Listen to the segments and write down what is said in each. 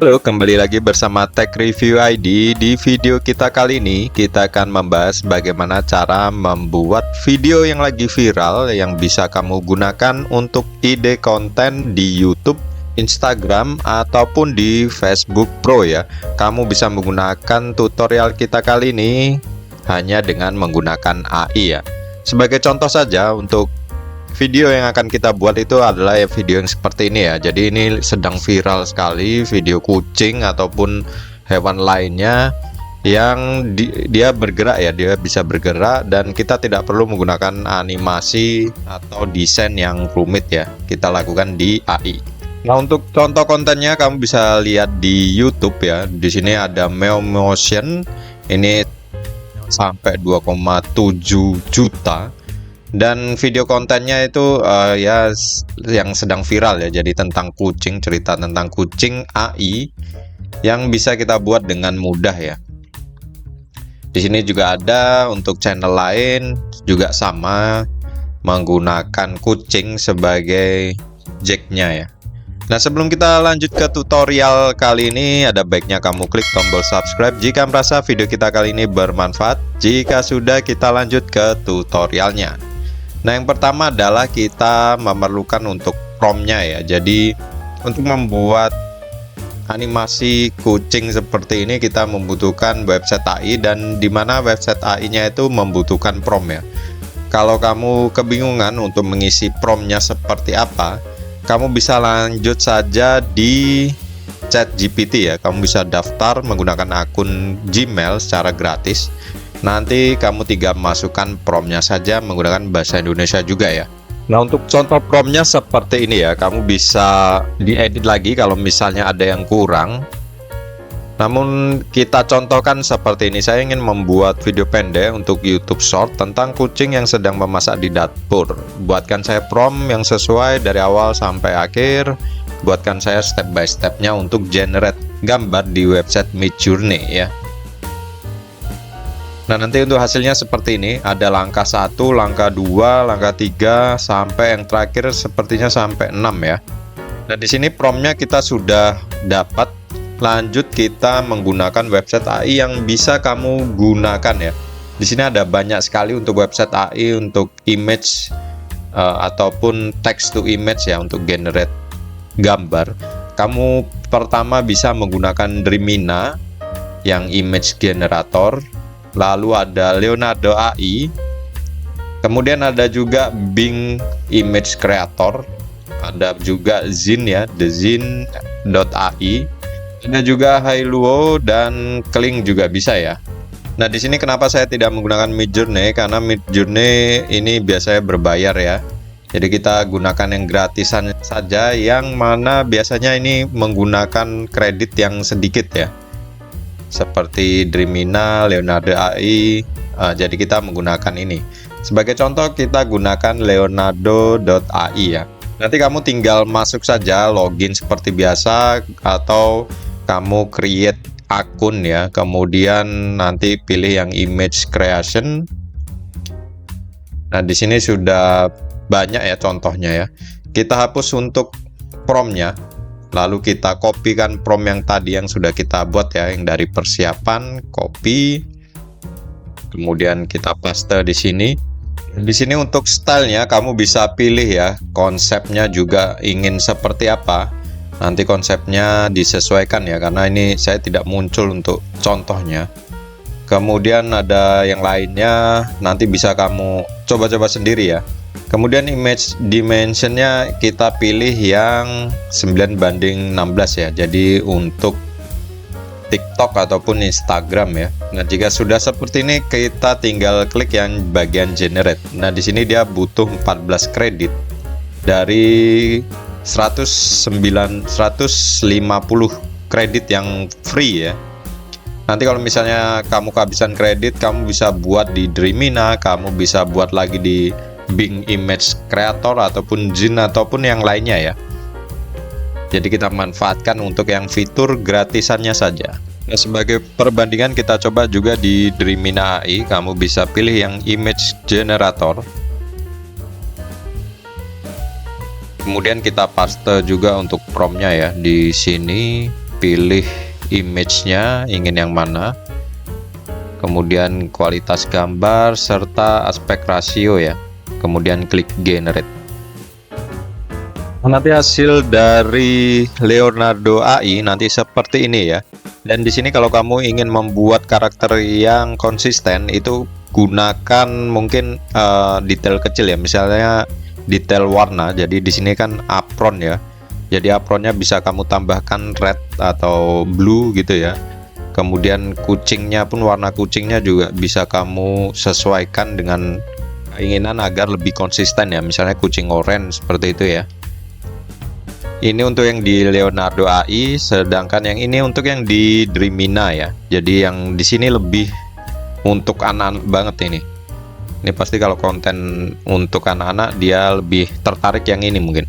Halo, kembali lagi bersama Tech Review ID. Di video kita kali ini, kita akan membahas bagaimana cara membuat video yang lagi viral yang bisa kamu gunakan untuk ide konten di YouTube, Instagram, ataupun di Facebook Pro ya. Kamu bisa menggunakan tutorial kita kali ini hanya dengan menggunakan AI ya. Sebagai contoh saja, untuk video yang akan kita buat itu adalah video yang seperti ini ya. Jadi ini sedang viral sekali, video kucing ataupun hewan lainnya yang dia bergerak ya, dia bisa bergerak dan kita tidak perlu menggunakan animasi atau desain yang rumit ya. Kita lakukan di AI. Nah, untuk contoh kontennya kamu bisa lihat di YouTube ya. Di sini ada Meomotion. Ini sampai 2,7 juta. Dan video kontennya itu ya yang sedang viral ya. Jadi tentang kucing, cerita tentang kucing AI yang bisa kita buat dengan mudah ya. Di sini juga ada untuk channel lain juga sama menggunakan kucing sebagai jacknya ya. Nah, sebelum kita lanjut ke tutorial kali ini, ada baiknya kamu klik tombol subscribe jika merasa video kita kali ini bermanfaat. Jika sudah, kita lanjut ke tutorialnya. Nah, yang pertama adalah kita memerlukan untuk prompt-nya ya. Jadi untuk membuat animasi kucing seperti ini kita membutuhkan website AI, dan dimana website AI-nya itu membutuhkan prompt ya. Kalau kamu kebingungan untuk mengisi prompt-nya seperti apa, kamu bisa lanjut saja di ChatGPT ya. Kamu bisa daftar menggunakan akun Gmail secara gratis. Nanti kamu tinggal masukkan prompt-nya saja menggunakan bahasa Indonesia juga ya. Nah, untuk contoh prompt-nya seperti ini ya. Kamu bisa diedit lagi kalau misalnya ada yang kurang. Namun kita contohkan seperti ini. Saya ingin membuat video pendek untuk YouTube Short tentang kucing yang sedang memasak di dapur. Buatkan saya prompt yang sesuai dari awal sampai akhir. Buatkan saya step by step-nya untuk generate gambar di website Midjourney ya. Nah, nanti untuk hasilnya seperti ini. Ada langkah 1, langkah 2, langkah 3, sampai yang terakhir sepertinya sampai 6 ya. Nah, di sini prompt-nya kita sudah dapat. Lanjut kita menggunakan website AI yang bisa kamu gunakan ya. Di sini ada banyak sekali untuk website AI untuk image ataupun text to image ya, untuk generate gambar. Kamu pertama bisa menggunakan Dremina yang image generator. Lalu ada Leonardo AI. Kemudian ada juga Bing Image Creator. Ada juga Zin ya, thezin.ai. Ada juga Hailuo dan Kling juga bisa ya. Nah, di sini kenapa saya tidak menggunakan Midjourney? Karena Midjourney ini biasanya berbayar ya. Jadi kita gunakan yang gratisan saja, yang mana biasanya ini menggunakan kredit yang sedikit ya. Seperti Dremina, Leonardo AI. Jadi kita menggunakan ini. Sebagai contoh kita gunakan leonardo.ai ya. Nanti kamu tinggal masuk saja, login seperti biasa, atau kamu create akun ya. Kemudian nanti pilih yang image creation. Nah, di sini sudah banyak ya contohnya ya. Kita hapus untuk prompt-nya. Lalu kita kopikan prompt yang tadi yang sudah kita buat ya, yang dari persiapan, copy. Kemudian kita paste di sini. Di sini untuk stylenya kamu bisa pilih ya, konsepnya juga ingin seperti apa. Nanti konsepnya disesuaikan ya, karena ini saya tidak muncul untuk contohnya. Kemudian ada yang lainnya, nanti bisa kamu coba-coba sendiri ya. Kemudian image dimensionnya kita pilih yang 9:16 ya. Jadi untuk TikTok ataupun Instagram ya. Nah, jika sudah seperti ini kita tinggal klik yang bagian generate. Nah, di sini dia butuh 14 kredit dari 150 kredit yang free ya. Nanti kalau misalnya kamu kehabisan kredit, kamu bisa buat di Dremina, kamu bisa buat lagi di Bing Image Creator ataupun Zin ataupun yang lainnya ya. Jadi kita manfaatkan untuk yang fitur gratisannya saja. Nah, sebagai perbandingan kita coba juga di Dremina AI. Kamu bisa pilih yang image generator. Kemudian kita paste juga untuk prompt-nya ya di sini. pilih image-nya, ingin yang mana, kemudian kualitas gambar serta aspek rasio ya, kemudian klik generate. Nanti hasil dari Leonardo AI nanti seperti ini ya. Dan di sini kalau kamu ingin membuat karakter yang konsisten, itu gunakan mungkin detail kecil ya, misalnya detail warna. Jadi di sini kan apron ya. Jadi apronnya bisa kamu tambahkan red atau blue gitu ya. Kemudian kucingnya pun, warna kucingnya juga bisa kamu sesuaikan dengan keinginan agar lebih konsisten ya. Misalnya kucing orange seperti itu ya. Ini untuk yang di Leonardo AI, sedangkan yang ini untuk yang di Dreamina ya. Jadi yang di sini lebih untuk anak-anak banget ini. Ini pasti kalau konten untuk anak-anak dia lebih tertarik yang ini mungkin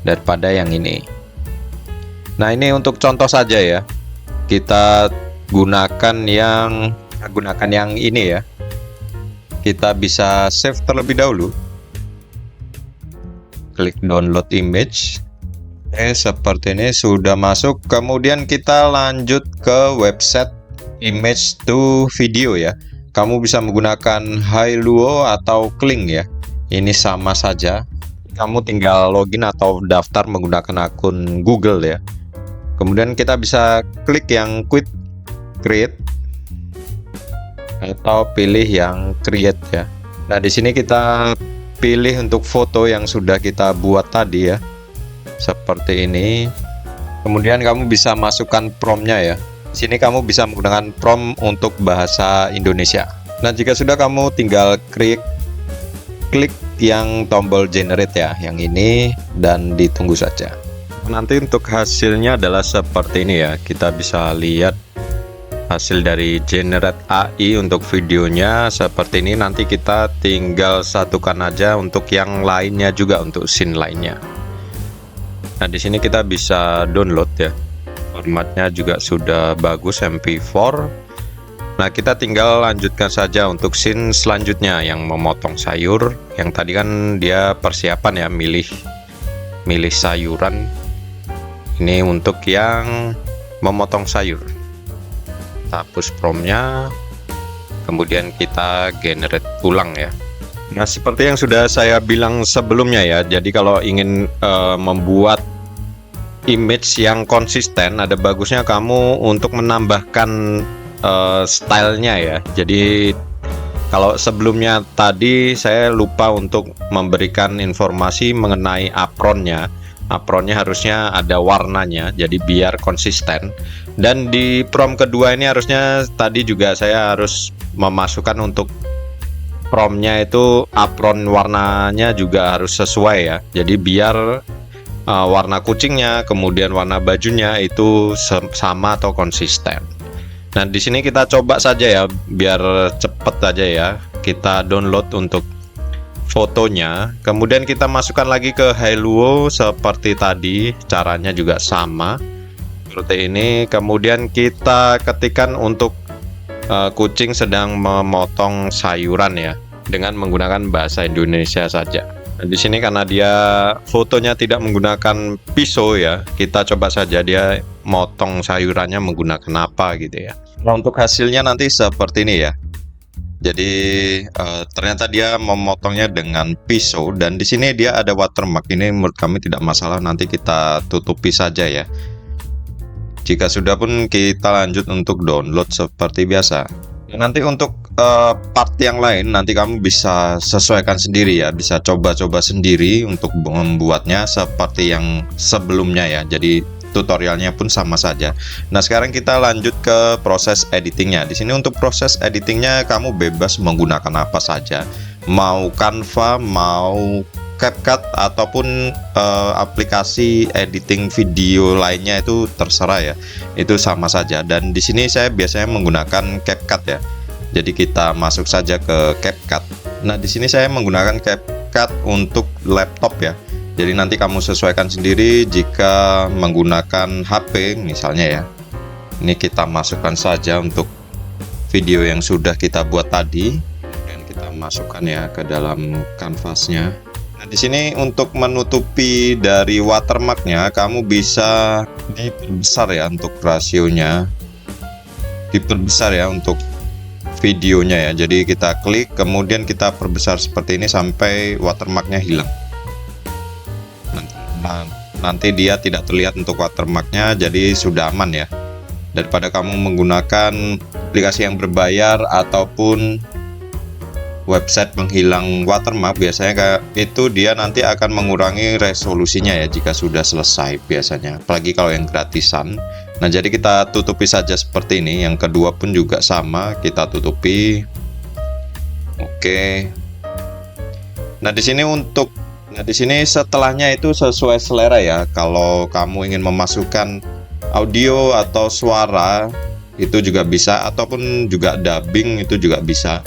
daripada yang ini. Nah, ini untuk contoh saja ya. Kita gunakan yang ini ya. Kita bisa save terlebih dahulu. Klik download image. Seperti ini sudah masuk. Kemudian kita lanjut ke website image to video ya. Kamu bisa menggunakan Hailuo atau Kling ya. Ini sama saja. Kamu tinggal login atau daftar menggunakan akun Google ya. Kemudian kita bisa klik yang quick create atau pilih yang create ya. Nah, di sini kita pilih untuk foto yang sudah kita buat tadi ya. Seperti ini. Kemudian kamu bisa masukkan prompt-nya ya. Di sini kamu bisa menggunakan prompt untuk bahasa Indonesia. Nah, jika sudah, kamu tinggal klik yang tombol generate ya, yang ini, dan ditunggu saja. Nanti untuk hasilnya adalah seperti ini ya. Kita bisa lihat hasil dari generate AI untuk videonya seperti ini. Nanti kita tinggal satukan aja untuk yang lainnya juga, untuk scene lainnya. Nah, di sini kita bisa download ya. Formatnya juga sudah bagus, MP4. Nah, kita tinggal lanjutkan saja untuk scene selanjutnya yang memotong sayur. Yang tadi kan dia persiapan ya, milih sayuran. Ini untuk yang memotong sayur. Kita hapus prompt-nya. Kemudian kita generate ulang ya. Nah, seperti yang sudah saya bilang sebelumnya ya. Jadi kalau ingin membuat image yang konsisten, ada bagusnya kamu untuk menambahkan stylenya ya. Jadi kalau sebelumnya tadi saya lupa untuk memberikan informasi mengenai apronnya. Apronnya harusnya ada warnanya, jadi biar konsisten. Dan di prompt kedua ini harusnya tadi juga saya harus memasukkan untuk promptnya itu apron warnanya juga harus sesuai ya. Jadi biar warna kucingnya, kemudian warna bajunya itu sama atau konsisten. Nah, di sini kita coba saja ya, biar cepet aja ya. Kita download untuk fotonya, kemudian kita masukkan lagi ke Hailuo seperti tadi, caranya juga sama seperti ini. Kemudian kita ketikkan untuk kucing sedang memotong sayuran ya, dengan menggunakan bahasa Indonesia saja. Nah, di sini karena dia fotonya tidak menggunakan pisau ya, kita coba saja dia motong sayurannya menggunakan apa gitu ya. Nah, untuk hasilnya nanti seperti ini ya. Jadi ternyata dia memotongnya dengan pisau, dan di sini dia ada watermark. Ini menurut kami tidak masalah, nanti kita tutupi saja ya. Jika sudah pun kita lanjut untuk download seperti biasa. Nanti untuk part yang lain nanti kamu bisa sesuaikan sendiri ya, bisa coba-coba sendiri untuk membuatnya seperti yang sebelumnya ya. Jadi tutorialnya pun sama saja. Nah, sekarang kita lanjut ke proses editingnya. Di sini untuk proses editingnya kamu bebas menggunakan apa saja, mau Canva, mau CapCut, ataupun aplikasi editing video lainnya, itu terserah ya. Itu sama saja. Dan di sini saya biasanya menggunakan CapCut ya. Jadi kita masuk saja ke CapCut. Nah, di sini saya menggunakan CapCut untuk laptop ya. Jadi nanti kamu sesuaikan sendiri jika menggunakan HP misalnya ya. Ini kita masukkan saja untuk video yang sudah kita buat tadi, dan kita masukkan ya ke dalam kanvasnya. Nah, di sini untuk menutupi dari watermarknya, kamu bisa diperbesar ya untuk rasionya, diperbesar ya untuk videonya ya. Jadi kita klik, kemudian kita perbesar seperti ini sampai watermarknya hilang. Nanti dia tidak terlihat untuk watermarknya, jadi sudah aman ya. Daripada kamu menggunakan aplikasi yang berbayar ataupun website penghilang watermark, biasanya kayak itu dia nanti akan mengurangi resolusinya ya jika sudah selesai biasanya, apalagi kalau yang gratisan. Nah, jadi kita tutupi saja seperti ini. Yang kedua pun juga sama, kita tutupi. Oke. Nah, di sini setelahnya itu sesuai selera ya. Kalau kamu ingin memasukkan audio atau suara itu juga bisa, ataupun juga dubbing itu juga bisa.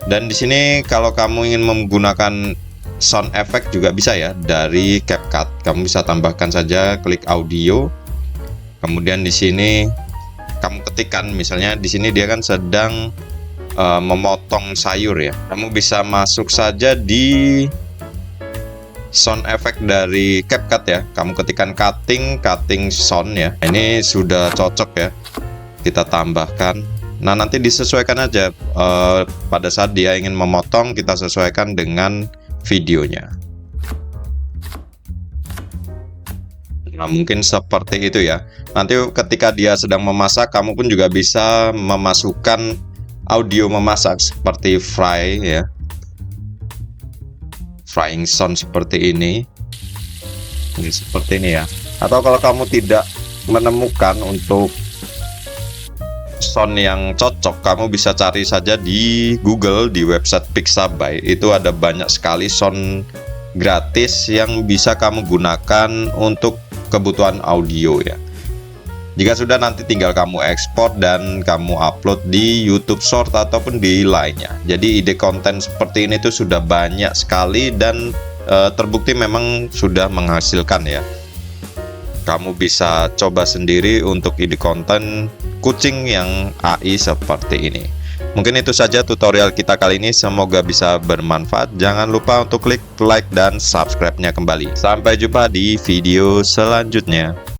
Dan di sini kalau kamu ingin menggunakan sound effect juga bisa ya dari CapCut. Kamu bisa tambahkan saja, klik audio. Kemudian di sini kamu ketikkan, misalnya di sini dia kan sedang memotong sayur ya. Kamu bisa masuk saja di sound effect dari CapCut ya. Kamu ketikkan cutting sound ya. Ini sudah cocok ya. Kita tambahkan. Nah, nanti disesuaikan aja pada saat dia ingin memotong, kita sesuaikan dengan videonya. Nah, mungkin seperti itu ya. Nanti ketika dia sedang memasak, kamu pun juga bisa memasukkan audio memasak seperti fry ya. Frying sound seperti ini. Ini seperti ini ya. Atau kalau kamu tidak menemukan untuk sound yang cocok, kamu bisa cari saja di Google, di website Pixabay. Itu ada banyak sekali sound gratis yang bisa kamu gunakan untuk kebutuhan audio ya. Jika sudah, nanti tinggal kamu ekspor dan kamu upload di YouTube Short ataupun di lainnya. Jadi ide konten seperti ini tuh sudah banyak sekali dan terbukti memang sudah menghasilkan ya. Kamu bisa coba sendiri untuk ide konten kucing yang AI seperti ini. Mungkin itu saja tutorial kita kali ini, semoga bisa bermanfaat. Jangan lupa untuk klik like dan subscribe-nya kembali. Sampai jumpa di video selanjutnya.